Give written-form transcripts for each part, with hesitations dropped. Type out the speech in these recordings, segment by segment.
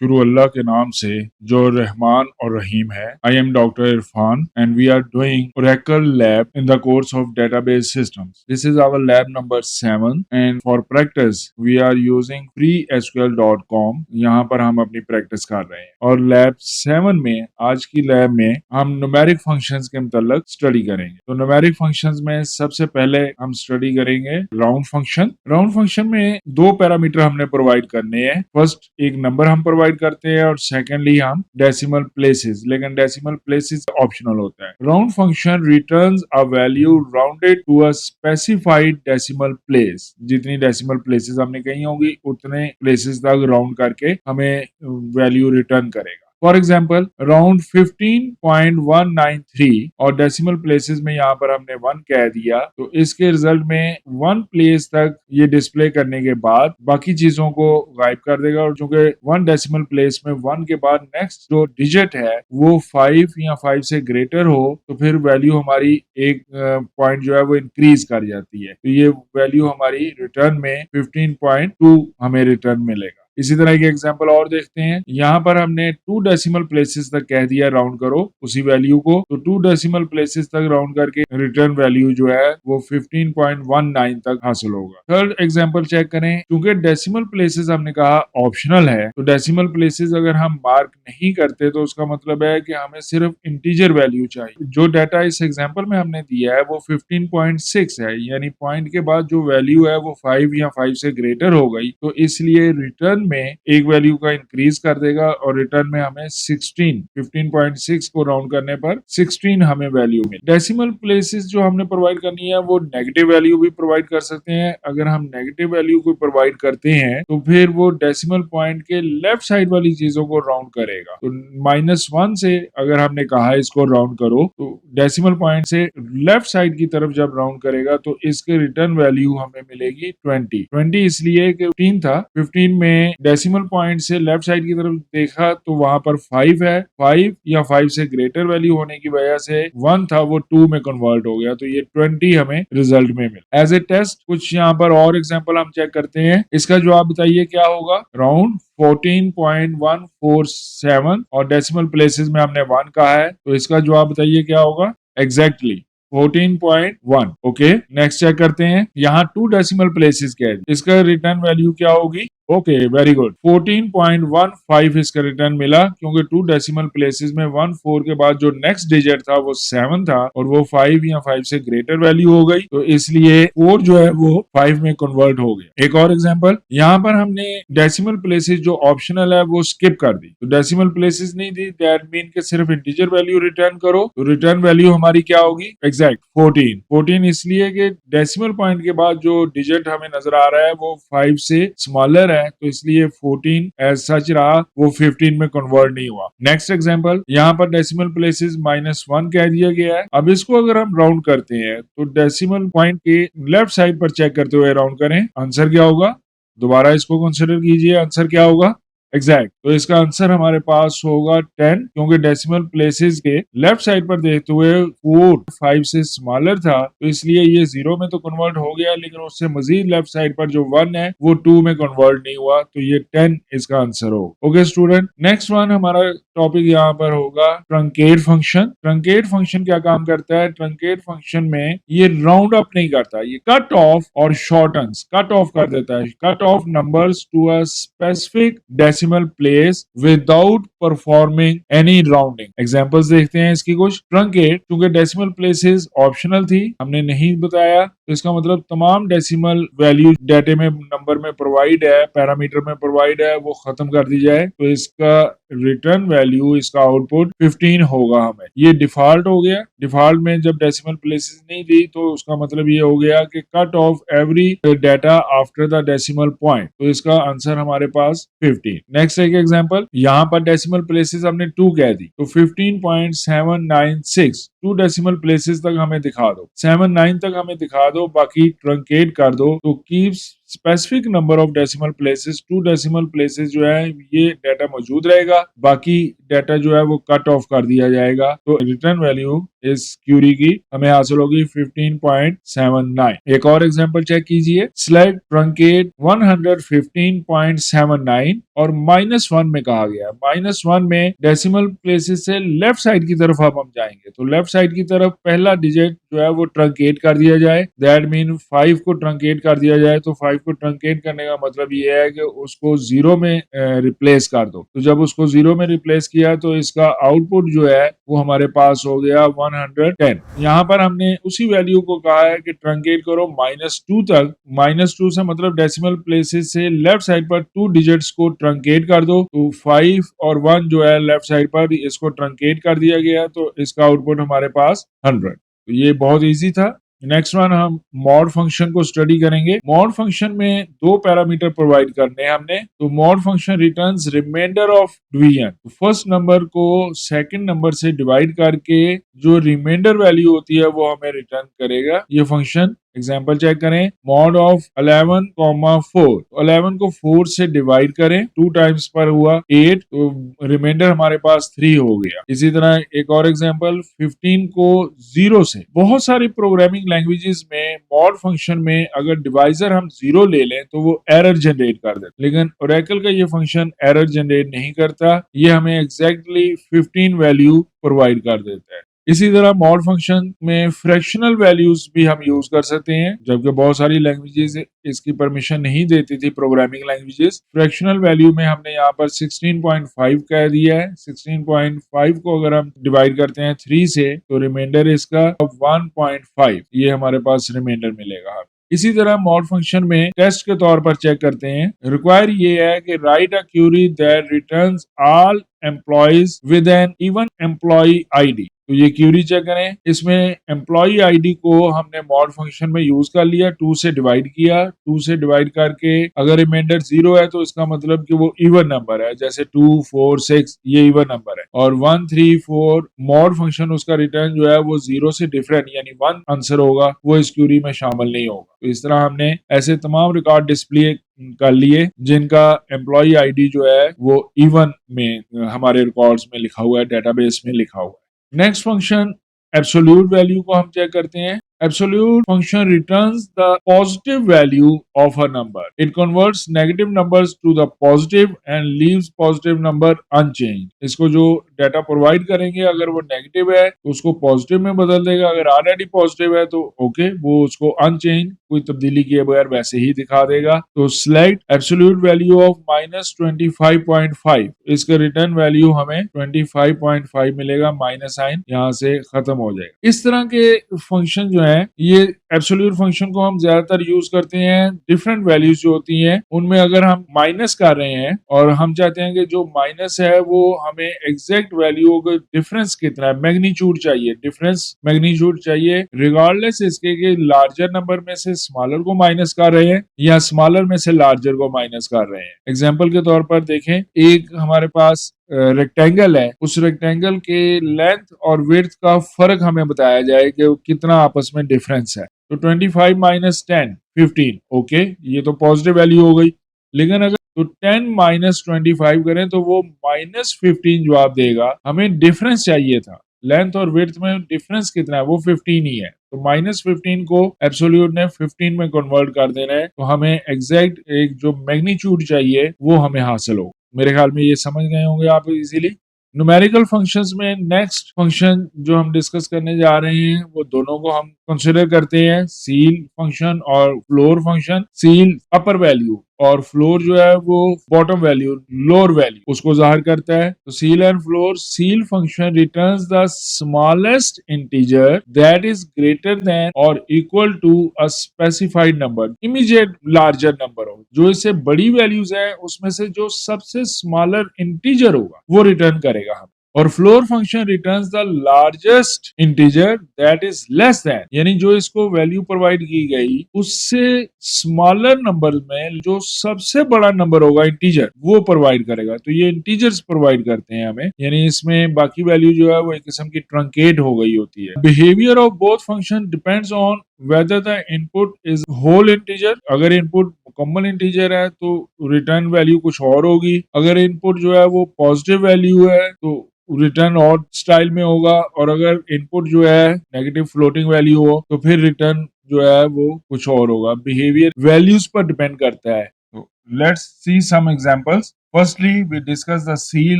शुरू अल्लाह के नाम से जो रहमान और रहीम है। I am doctor Irfan and we are doing Oracle lab in the course of database systems. This is our lab number 7 and for practice we are using freesql.com. यहाँ पर हम अपनी प्रैक्टिस कर रहे हैं और लैब 7 में आज की लैब में हम न्यूमेरिक फंक्शंस के मतलब स्टडी करेंगे। तो न्यूमेरिक फंक्शंस में सबसे पहले हम स्टडी करेंगे राउंड फंक्शन। राउंड फंक्शन में दो पैरामीटर हमने प्रोवाइड करने हैं। फर्स्ट एक नंबर हम प्रोवाइड करते हैं और सेकेंडली हम डेसिमल प्लेसेस, लेकिन डेसिमल प्लेसेस ऑप्शनल होता है। Round function returns a value rounded to a specified decimal place. जितनी डेसिमल प्लेसेस हमने कही होंगी उतने प्लेसेस तक राउंड करके हमें वैल्यू रिटर्न करेगा। फॉर एग्जाम्पल राउंड 15.193 और डेसिमल प्लेसेस में यहाँ पर हमने 1 कह दिया, तो इसके रिजल्ट में 1 प्लेस तक ये डिस्प्ले करने के बाद बाकी चीजों को गायब कर देगा। और चूंकि 1 डेसिमल प्लेस में 1 के बाद नेक्स्ट जो डिजिट है वो 5 या 5 से ग्रेटर हो तो फिर वैल्यू हमारी एक पॉइंट जो है वो इंक्रीज कर जाती है। तो ये वैल्यू हमारी रिटर्न में 15.2 हमें रिटर्न मिलेगा। इसी तरह के एग्जांपल और देखते हैं। यहाँ पर हमने 2 डेसिमल प्लेसेस तक कह दिया राउंड करो उसी वैल्यू को, तो 2 डेसिमल प्लेसेस तक राउंड करके रिटर्न वैल्यू जो है वो 15.19 तक हासिल होगा। थर्ड एग्जांपल चेक करें। क्योंकि डेसिमल प्लेसेस हमने कहा ऑप्शनल है, तो डेसिमल प्लेसेस अगर हम मार्क नहीं करते तो उसका मतलब है कि हमें सिर्फ इंटीजर वैल्यू चाहिए। जो डाटा इस एग्जाम्पल में हमने दिया है वो 15.6 है, यानी पॉइंट के बाद जो वैल्यू है वो 5 या 5 से ग्रेटर हो गई, तो इसलिए रिटर्न में एक वैल्यू का इंक्रीज कर देगा और रिटर्न में हमें 15.6 को राउंड करने पर 16 हमें वैल्यू मिले। डेसिमल प्लेसेस जो हमने प्रोवाइड करनी है वो नेगेटिव वैल्यू भी प्रोवाइड कर सकते हैं। अगर हम नेगेटिव वैल्यू को प्रोवाइड करते हैं तो फिर वो डेसिमल पॉइंट के लेफ्ट साइड वाली चीजों को राउंड करेगा। तो -1 से अगर हमने कहा इसको राउंड करो तो डेसिमल पॉइंट से लेफ्ट साइड की तरफ जब राउंड करेगा तो इसके रिटर्न वैल्यू हमें मिलेगी 20 इसलिए कि 15 था। 15 में डेसिमल पॉइंट से लेफ्ट साइड की तरफ देखा तो वहां पर 5 है। 5 या 5 से ग्रेटर वैल्यू होने की वजह से 1 था वो 2 में कन्वर्ट हो गया, तो ये 20 हमें रिजल्ट में मिला। एज ए टेस्ट कुछ यहाँ पर और एग्जांपल हम चेक करते हैं। इसका जवाब बताइए क्या होगा। राउंड 14.147 और डेसिमल प्लेसेस में हमने 1 कहा है, तो इसका जवाब बताइए क्या होगा। एग्जैक्टली 14.1। ओके, नेक्स्ट चेक करते हैं। यहाँ 2 डेसिमल प्लेसेस क्या है, इसका रिटर्न वैल्यू क्या होगी। Okay, very good. 14.15 इसका रिटर्न मिला क्योंकि 2 डेसिमल प्लेसेस में 1 4 के बाद जो नेक्स्ट डिजिट था वो 7 था और वो 5 या 5 से ग्रेटर वैल्यू हो गई, तो इसलिए 4 जो है वो 5 में कन्वर्ट हो गया। एक और एग्जांपल, यहाँ पर हमने डेसिमल प्लेसेस जो ऑप्शनल है वो स्किप कर दी, तो डेसिमल प्लेसेस नहीं दी, दैट मीन के सिर्फ इंटीजर वैल्यू रिटर्न करो, तो रिटर्न वैल्यू हमारी क्या होगी। एग्जैक्ट 14 इसलिए कि डेसिमल पॉइंट के बाद जो डिजिट हमें नजर आ रहा है वो 5 से स्मॉलर है, तो इसलिए 14 एज सच रहा, वो 15 में कन्वर्ट नहीं हुआ। नेक्स्ट एग्जांपल, यहाँ पर डेसिमल प्लेसेस -1 कह दिया गया है। अब इसको अगर हम राउंड करते हैं तो डेसिमल पॉइंट के लेफ्ट साइड पर चेक करते हुए राउंड करें, आंसर क्या होगा। दोबारा इसको कंसिडर कीजिए, आंसर क्या होगा। एग्जैक्ट, तो इसका आंसर हमारे पास होगा 10, क्योंकि डेसिमल प्लेसेस के लेफ्ट साइड पर देखते हुए 4 5 से स्मॉलर था, तो इसलिए ये 0 में तो कन्वर्ट हो गया, लेकिन उससे मजीद लेफ्ट साइड पर जो 1 है वो 2 में कन्वर्ट नहीं हुआ, तो ये 10 इसका आंसर होगा। ओके स्टूडेंट, नेक्स्ट वन हमारा टॉपिक यहाँ पर होगा ट्रंकेट फंक्शन। ट्रंकेट फंक्शन क्या काम करता है। ट्रंकेट फंक्शन में ये राउंड अप नहीं करता, ये कट ऑफ और शॉर्टन्स, कट ऑफ कर देता है, cut off numbers to a specific decimal place without performing any rounding. Examples देखते हैं इसकी कुछ। ट्रंकेट, क्योंकि डेसिमल प्लेसेस ऑप्शनल थी, हमने नहीं बताया, तो इसका मतलब तमाम डेसिमल वैल्यू डेटे में नंबर में प्रोवाइड है, पैरामीटर में प्रोवाइड है, वो खत्म कर दी जाए, तो इसका रिटर्न वैल्यू, इसका आउटपुट 15 होगा हमें। ये डिफॉल्ट हो गया। डिफॉल्ट में जब डेसिमल प्लेसेस नहीं दी तो उसका मतलब ये हो गया कि cut off every data after the decimal point, तो इसका आंसर हमारे पास 15। नेक्स्ट एक एग्जांपल, यहाँ पर डेसिमल प्लेसेस हमने 2 कह दी, तो 15.796 2 डेसिमल प्लेसेस तक हमें दिखा दो, 7 9 तक हमें दिखा दो, बाकी ट्रंकेट कर दो, तो keeps specific number of decimal places, 2 decimal places जो है ये डाटा मौजूद रहेगा, बाकी डाटा जो है वो कट ऑफ कर दिया जाएगा, तो रिटर्न वैल्यू इस क्यूरी की हमें हासिल होगी 15.79। एक और एग्जांपल चेक कीजिए, सिलेक्ट ट्रंकेट 115.79 और -1 में कहा गया। -1 में डेसिमल प्लेसेस से लेफ्ट साइड की तरफ अब हम जाएंगे, तो लेफ्ट साइड की तरफ पहला डिजिट जो है वो ट्रंकेट कर दिया जाए, दैट मीन 5 को ट्रंकेट कर दिया जाए। तो 5 को ट्रंकेट करने का मतलब ये है कि उसको 0 में रिप्लेस कर दो। तो जब उसको 0 में रिप्लेस किया तो इसका आउटपुट जो है वो हमारे पास हो गया 110। यहाँ पर हमने उसी वैल्यू को कहा है कि ट्रंकेट करो -2 तक। -2 से मतलब डेसिमल प्लेसेस से लेफ्ट साइड पर 2 डिजिट्स को ट्रंकेट कर दो। तो 5 और 1 जो है लेफ्ट साइड पर इसको ट्रंकेट कर दिया गया, तो इसका आउटपुट हमारे पास 100। तो ये बहुत इजी था। नेक्स्ट वन, हम मॉड फंक्शन को स्टडी करेंगे। मॉड फंक्शन में 2 पैरामीटर प्रोवाइड करने हैं हमने। तो mod function returns remainder of division. First number को सेकंड नंबर से डिवाइड करके जो रिमाइंडर वैल्यू होती है वो हमें रिटर्न करेगा ये फंक्शन। एग्जाम्पल चेक करें, मॉड ऑफ 11,4, 11 को 4 से डिवाइड करें, 2 टाइम्स पर हुआ 8, तो रिमाइंडर हमारे पास 3 हो गया। इसी तरह एक और एग्जाम्पल, 15 को 0 से। बहुत सारी प्रोग्रामिंग लैंग्वेजेस में मॉड फंक्शन में अगर डिवाइजर हम 0 ले लें तो वो एरर जनरेट कर देता, लेकिन ओरेकल का ये फंक्शन एरर जनरेट नहीं करता, ये हमें एग्जैक्टली 15 वैल्यू प्रोवाइड कर देता है। इसी तरह मॉड फंक्शन में फ्रैक्शनल वैल्यूज भी हम यूज कर सकते हैं, जबकि बहुत सारी लैंग्वेजेस इसकी परमिशन नहीं देती थी। प्रोग्रामिंग लैंग्वेजेस फ्रैक्शनल वैल्यू में हमने यहाँ पर 16.5 कह दिया है। 16.5 को अगर हम डिवाइड करते हैं 3 से तो रिमाइंडर इसका 1.5, ये हमारे पास रिमाइंडर मिलेगा। इसी तरह मॉड फंक्शन में टेस्ट के तौर पर चेक करते हैं। रिक्वायर ये है कि write a query that returns all employees with an even employee ID. तो ये क्यूरी चेक करें, इसमें एम्प्लॉय आईडी को हमने मॉड फंक्शन में यूज कर लिया, 2 से डिवाइड किया। 2 से डिवाइड करके अगर रिमाइंडर 0 है तो इसका मतलब कि वो इवन नंबर है, जैसे 2, 4, 6 ये इवन नंबर है। और 1, 3, 4 मॉड फंक्शन उसका रिटर्न जो है वो 0 से डिफरेंट यानी 1 आंसर होगा, वो इस क्यूरी में शामिल नहीं होगा। तो इस तरह हमने ऐसे तमाम रिकॉर्ड डिस्प्ले कर लिए जिनका एम्प्लॉय आईडी जो है वो इवन में हमारे रिकॉर्ड्स में लिखा हुआ है, डेटाबेस में लिखा हुआ है। नेक्स्ट फंक्शन एब्सोल्यूट वैल्यू को हम चेक करते हैं। Absolute function returns the positive value of a number. It converts negative numbers to the positive and leaves positive number unchanged. इसको जो डाटा प्रोवाइड करेंगे अगर वो नेगेटिव है तो उसको पॉजिटिव में बदल देगा, अगर ऑलरेडी पॉजिटिव है तो ओके वो उसको अनचेंज कोई तब्दीली किए बगैर वैसे ही दिखा देगा। तो सिलेक्ट एब्सोल्यूट वैल्यू ऑफ -25.5, इसका रिटर्न वैल्यू हमें 25.5 मिलेगा, माइनस साइन यहाँ से खत्म हो जाएगा। इस तरह के फंक्शन जो है ये एब्सोल्यूट फंक्शन को हम ज्यादातर यूज करते हैं डिफरेंट वैल्यूज जो होती हैं उनमें। अगर हम माइनस कर रहे हैं और हम चाहते हैं कि जो माइनस है वो हमें एग्जैक्ट वैल्यू का डिफरेंस कितना है, मैग्नीट्यूड चाहिए, डिफरेंस मैग्नीट्यूड चाहिए रिगार्डलेस इसके कि लार्जर नंबर में से स्मॉलर को माइनस कर रहे हैं या स्मॉलर में से लार्जर को माइनस कर रहे हैं। एग्जाम्पल के तौर पर देखें, एक हमारे पास रेक्टेंगल है, उस रेक्टेंगल के लेंथ और विड्थ का फर्क हमें बताया जाए कि कितना आपस में डिफरेंस है। तो 25 माइनस 10 15, ओके ये तो पॉजिटिव वैल्यू हो गई। लेकिन अगर तो 10 माइनस 25 करें तो वो -15 जवाब देगा। हमें डिफरेंस चाहिए था, लेंथ और विड्थ में डिफरेंस कितना है, वो 15 ही है। तो -15 को एब्सोल्यूट ने 15 में कन्वर्ट कर देना है, तो हमें एग्जैक्ट एक जो मैग्नीट्यूड चाहिए वो हमें हासिल हो। मेरे ख्याल में ये समझ गए होंगे आप इजीली। न्यूमेरिकल फंक्शंस में नेक्स्ट फंक्शन जो हम डिस्कस करने जा रहे हैं वो दोनों को हम कंसिडर करते हैं, सील फंक्शन और फ्लोर फंक्शन। सील अपर वैल्यू और फ्लोर जो है वो बॉटम वैल्यू, लोअर वैल्यू उसको जाहिर करता है। तो ceil and floor, ceil function returns the smallest integer that is greater than और equal to a specified number, immediate larger number हो। जो इससे बड़ी वैल्यूज है उसमें से जो सबसे स्मॉलर इंटीजर होगा वो रिटर्न करेगा हम। और floor function returns the largest integer that is less than, यानी जो इसको वैल्यू प्रोवाइड की गई उससे स्मॉलर नंबर में जो सबसे बड़ा नंबर होगा इंटीजर वो प्रोवाइड करेगा। तो ये इंटीजर्स प्रोवाइड करते हैं हमें, यानी इसमें बाकी वैल्यू जो है वो एक किस्म की ट्रंकेट हो गई होती है। Behaviour of both function depends on whether the input is whole integer, अगर इनपुट कॉमन इंटीजर है तो रिटर्न वैल्यू कुछ और होगी। अगर इनपुट जो है वो पॉजिटिव वैल्यू है तो रिटर्न और स्टाइल में होगा, और अगर इनपुट जो है नेगेटिव फ्लोटिंग वैल्यू हो तो फिर रिटर्न जो है वो कुछ और होगा। बिहेवियर वैल्यूज पर डिपेंड करता है। तो let's see some examples. Firstly, we discuss the seal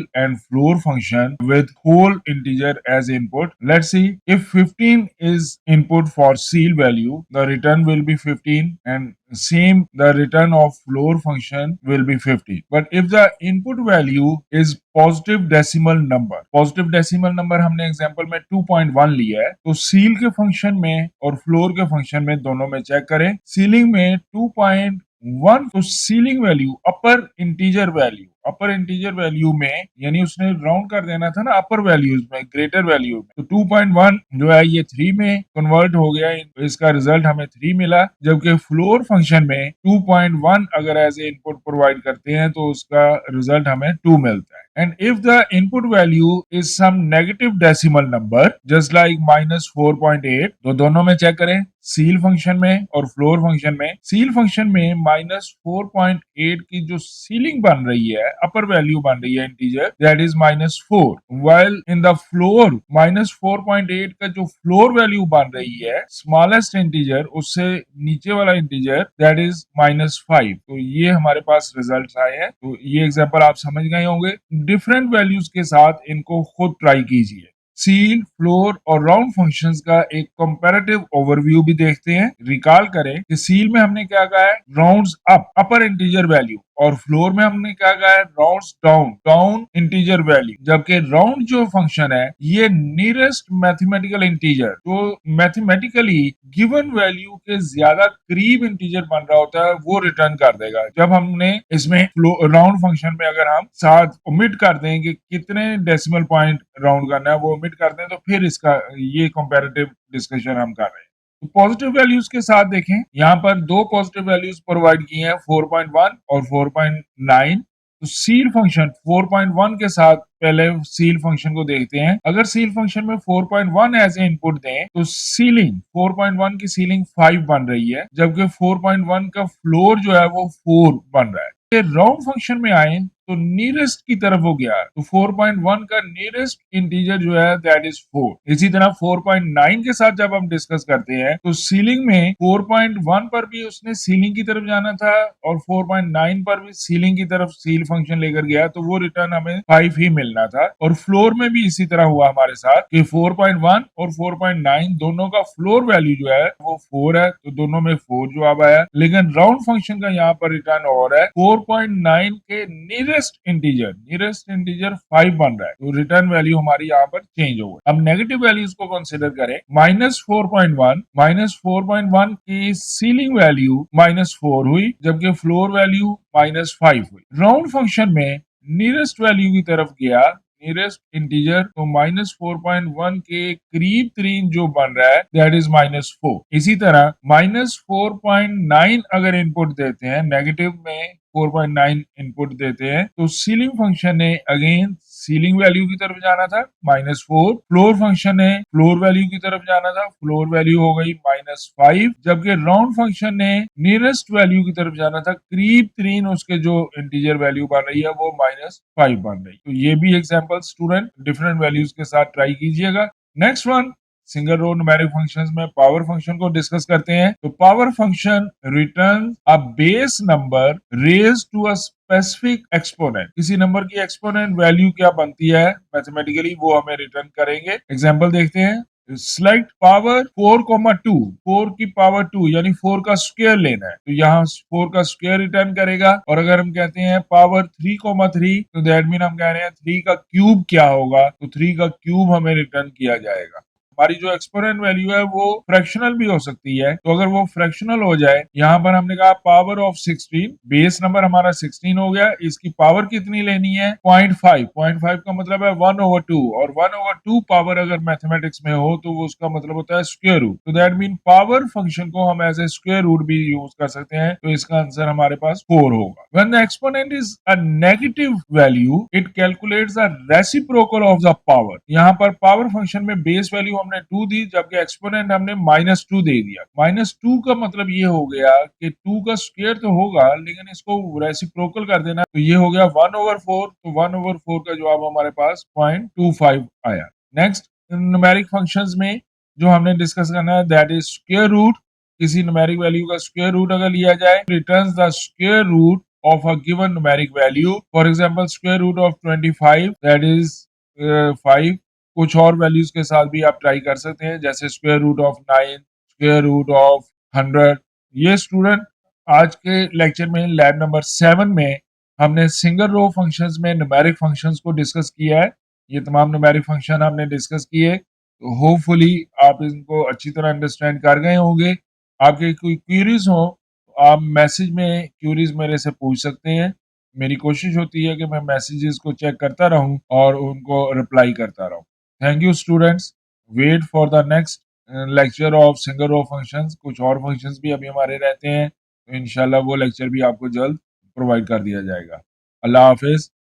and floor function with whole integer as input. Let's see, if 15 is input for seal value, the return will be 15, and same the return of floor function will be 50. But if the input value is positive decimal number हमने example में 2.1 लिया है, तो seal के function में और floor के function में दोनों में चेक करें। सीलिंग में 2.1 तो सीलिंग वैल्यू अपर इंटीजर वैल्यू में, यानी उसने राउंड कर देना था ना अपर वैल्यूज में, ग्रेटर वैल्यू में, तो 2.1 जो है ये 3 में कन्वर्ट हो गया, इसका रिजल्ट हमें 3 मिला। जबकि फ्लोर फंक्शन में 2.1 अगर एज ए इनपुट प्रोवाइड करते हैं तो उसका रिजल्ट हमें 2 मिलता है। And if the input value is some negative decimal number, just like -4.8, तो दोनों में चेक करें, सील फंक्शन में और फ्लोर फंक्शन में। सील फंक्शन में -4.8 की जो सीलिंग बन रही है, अपर वैल्यू बन रही है integer, that is -4, while in the floor -4.8 का जो फ्लोर वैल्यू बन रही है, स्मॉलेस्ट इंटीजर उससे नीचे वाला इंटीजर, दैट इज -5। तो ये हमारे पास रिजल्ट आए हैं। तो ये एग्जांपल आप समझ गए होंगे। डिफरेंट वैल्यूज के साथ इनको खुद ट्राई कीजिए। सील, फ्लोर और राउंड फंक्शंस का एक कंपैरेटिव ओवरव्यू भी देखते हैं। रिकॉल करें कि सील में हमने क्या कहा है, राउंड्स अप, अपर इंटीजर वैल्यू, और फ्लोर में हमने क्या कहा है, rounds down, down integer value. जबकि राउंड जो फंक्शन है ये नियरेस्ट मैथमेटिकल इंटीजर, जो मैथमेटिकली गिवन वैल्यू के ज्यादा करीब इंटीजर बन रहा होता है, वो रिटर्न कर देगा। जब हमने इसमें राउंड फंक्शन में अगर हम साथ ओमिट कर दें कि कितने डेसिमल पॉइंट राउंड करना है, वो ओमिट कर दें, तो फिर इसका ये कंपैरेटिव डिस्कशन हम कर रहे हैं। तो पॉजिटिव वैल्यूज के साथ देखें, यहाँ पर दो पॉजिटिव वैल्यूज प्रोवाइड की हैं, 4.1 और 4.9। तो सील फंक्शन 4.1 के साथ पहले सील फंक्शन को देखते हैं। अगर सील फंक्शन में 4.1 एज ए इनपुट दें तो सीलिंग 4.1 की सीलिंग 5 बन रही है, जबकि 4.1 का फ्लोर जो है वो 4 बन रहा है। राउंड फंक्शन में आए तो नियरेस्ट की तरफ हो गया, तो 4.1 का नियरेस्ट इंटीजर जो है दैट इज 4। इसी तरह 4.9 के साथ जब हम डिस्कस करते हैं तो सीलिंग में 4.1 पर भी उसने सीलिंग की तरफ जाना था और 4.9 पर भी सीलिंग की तरफ सील फंक्शन लेकर गया, तो वो रिटर्न हमें 5 ही मिलना था। और फ्लोर में भी इसी तरह हुआ हमारे साथ कि 4.1 और 4.9 दोनों का फ्लोर वैल्यू जो है वो 4 है, तो दोनों में 4 जवाब आया। लेकिन राउंड फंक्शन का यहाँ पर रिटर्न और है, 4.9 के नियरेस्ट इंटीजर 5 बन रहा है, तो रिटर्न वैल्यू हमारी यहाँ पर चेंज हो गई। अब नेगेटिव वैल्यूज को कंसीडर करें। -4.1 की सीलिंग वैल्यू -4 हुई, जबकि फ्लोर वैल्यू -5 हुई। राउंड फंक्शन में नियरेस्ट वैल्यू की तरफ गया, नियरेस्ट इंटीजर, तो -4.1 के करीब तरीन जो बन रहा है दैट इज -4। इसी तरह -4.9 अगर इनपुट देते हैं, नेगेटिव में 4.9 इनपुट देते हैं, तो सीलिंग फंक्शन ने अगेन सीलिंग वैल्यू की तरफ जाना था -4, फ्लोर फंक्शन ने फ्लोर वैल्यू की तरफ जाना था, फ्लोर वैल्यू हो गई -5, जबकि राउंड फंक्शन ने नियरेस्ट वैल्यू की तरफ जाना था, करीब तरीन उसके जो इंटीजर वैल्यू बन रही है वो -5 बन रही। तो ये भी एग्जांपल स्टूडेंट डिफरेंट वैल्यूज के साथ ट्राई कीजिएगा। Next one, single row numeric functions में पावर फंक्शन को डिस्कस करते हैं। तो power function return a base number raise to a specific exponent. किसी नंबर की एक्सपोनेंट वैल्यू क्या बनती है मैथमेटिकली, वो हमें रिटर्न करेंगे। एग्जांपल देखते हैं। सिलेक्ट पावर 4,2, 4 की पावर 2 यानी 4 का स्क्वायर लेना है, तो यहाँ 4 का स्क्वायर रिटर्न करेगा। और अगर हम कहते हैं पावर 3,3, तो दैट मीन हम कह रहे हैं 3 का क्यूब क्या होगा, तो 3 का क्यूब हमें रिटर्न किया जाएगा। हमारी जो एक्सपोनेंट वैल्यू है वो फ्रैक्शनल भी हो सकती है, तो अगर वो फ्रैक्शनल हो जाए, यहाँ पर हमने कहा पावर ऑफ 16, बेस नंबर हमारा 16 हो गया, इसकी पावर कितनी लेनी है 0.5, 0.5 का मतलब है 1/2, और 1/2 पावर अगर मैथमेटिक्स में हो तो वो उसका मतलब होता है स्क्वायर रूट। तो दैट मीन पावर फंक्शन को हम एज ए स्क्वायर रूट भी यूज कर सकते हैं, तो इसका आंसर हमारे पास 4 होगा। When the exponent is a negative value, it calculates the reciprocal of the power. यहाँ पर पावर फंक्शन में बेस वैल्यू हमने 2 दी, जबकि एक्सपोनेंट हमने -2 दे दिया। -2 का मतलब ये हो गया कि 2 का स्क्वायर तो होगा लेकिन इसको रेसिप्रोकल कर देना, तो ये हो गया 1/4। तो 1/4 का जवाब हमारे पास 0.25 आया। नेक्स्ट, न्यूमेरिक फंक्शंस में जो हमने डिस्कस करना है दैट इज स्क्वायर रूट। किसी न्यूमेरिक वैल्यू का स्क्वायर रूट अगर लिया जाए, returns the square root of a given numeric value. For example, square root of 25 that is 5। कुछ और वैल्यूज के साथ भी आप ट्राई कर सकते हैं, जैसे square root of 9, square root of 100। ये स्टूडेंट आज के लेक्चर में लैब नंबर 7 में हमने सिंगल रो फंक्शंस में न्यूमेरिक फंक्शंस को डिस्कस किया है। ये तमाम न्यूमेरिक फंक्शन हमने डिस्कस किए, तो होपफुली आप इनको अच्छी तरह अंडरस्टैंड कर गए होंगे। आपके कोई क्वेरीज हो आप मैसेज में क्यूरीज मेरे से पूछ सकते हैं। मेरी कोशिश होती है कि मैं मैसेजेस को चेक करता रहूं और उनको रिप्लाई करता रहूं। Thank you students. Wait for the next lecture of single row functions. कुछ और फंक्शंस भी अभी हमारे रहते हैं, तो इंशाल्लाह वो लेक्चर भी आपको जल्द प्रोवाइड कर दिया जाएगा। अल्लाह हाफिज।